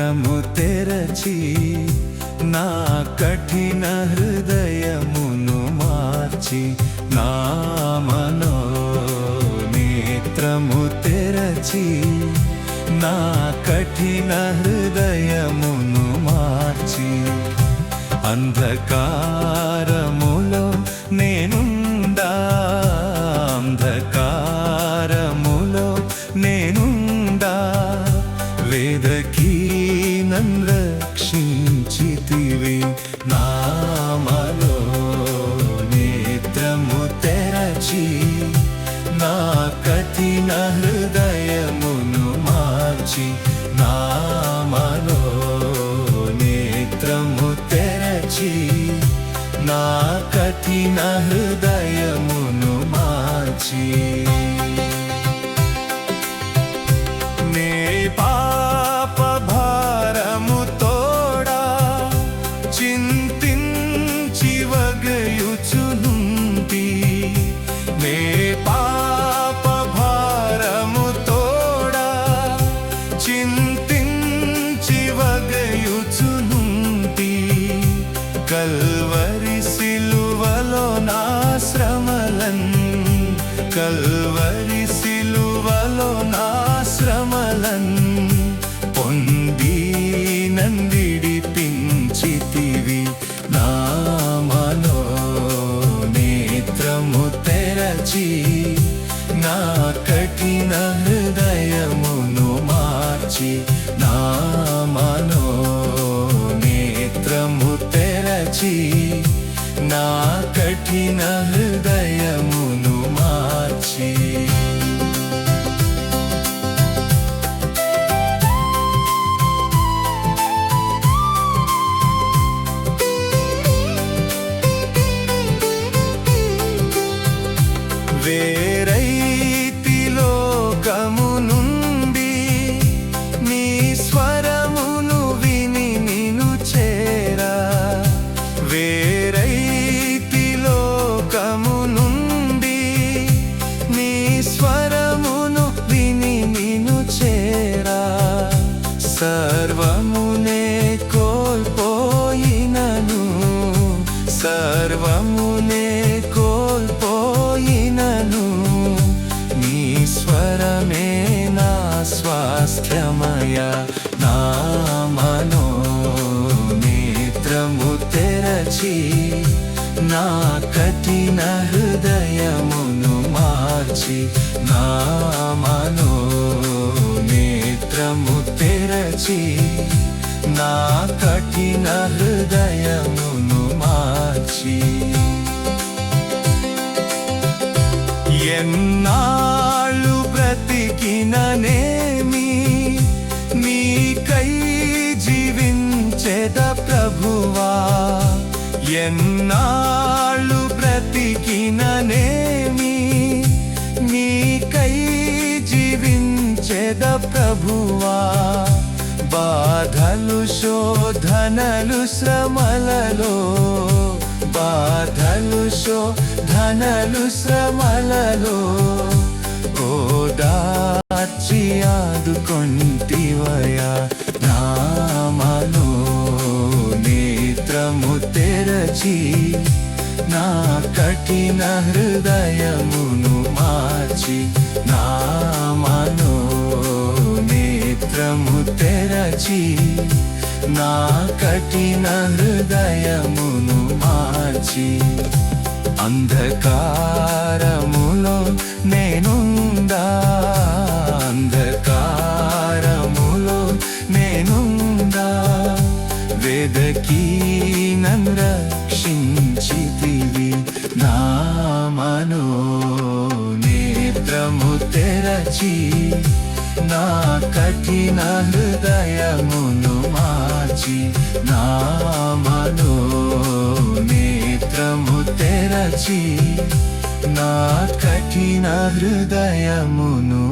నేత్రము తెరచి నా కఠిన హృదయమును మార్చి నా నేత్రము తెరచి నా కఠిన హృదయమును మార్చి అంధకారములో నేనుండా అంధకారములో నేనుండా వేదకి నన్ను రక్షించితివి నామలో నేత్రము తెరచి నా కఠిన హృదయమును మార్చి నామలో నేత్రము తెరచి నా కఠిన హృదయమును మార్చి నే పాప భారము తోడా చింతించి వగయుచునుంటి నే పాప భారము తోడా చింతించి వగయుచునుంటి కల్వరి సిలువలో నా శ్రమలన్ కల్వరి సిలువలో నా శ్రమలన్ పొంది నందిడిపించితివి నామలో నేత్రము తెరచి నా కఠిన హృదయమును మార్చి నామలో నేత్రము తెరచి నా కఠిన హృదయమును మార్చి వేరైతి లోకము నుండి నీ స్వరమును విని నిను చేరా వేరైతి లోకము నుండి నీ స్వరమును విని నిను చేరా సర్వమునే కోల్పోయినను సర్వమునే కోల్పోయినను నీ స్వరమే నా స్వాస్థ్యమయ నామలో నేత్రము తెరచి నా కఠిన హృదయమును మార్చి నామలో నేత్రము తెరచి నా కఠిన హృదయమును మార్చి ఎన్నాళ్ళు బ్రతికిననేమి నీకై జీవించెద ప్రభువా ఎన్నాళ్ళు బ్రతికిననేమి నీకై జీవించెద ప్రభువా బాధలు శోధనలు శ్రమలలో బాధలు శోధనలు శ్రమలలో ఓదార్చి ఆదుకొంటివయా నామలో నేత్రము తెరచి నా కఠిన హృదయమును మార్చి నామలో నేత్రము తెరచి నా కఠిన హృదయమును మార్చి అంధకారములో నేనుండా అంధకారములో నేనుండా వేదకి నన్ను రక్షించితివి నామలో నేత్రము తెరచి నా కఠిన హృదయమును మార్చి నామలో నేత్రము తెరచి నా కఠిన హృదయమును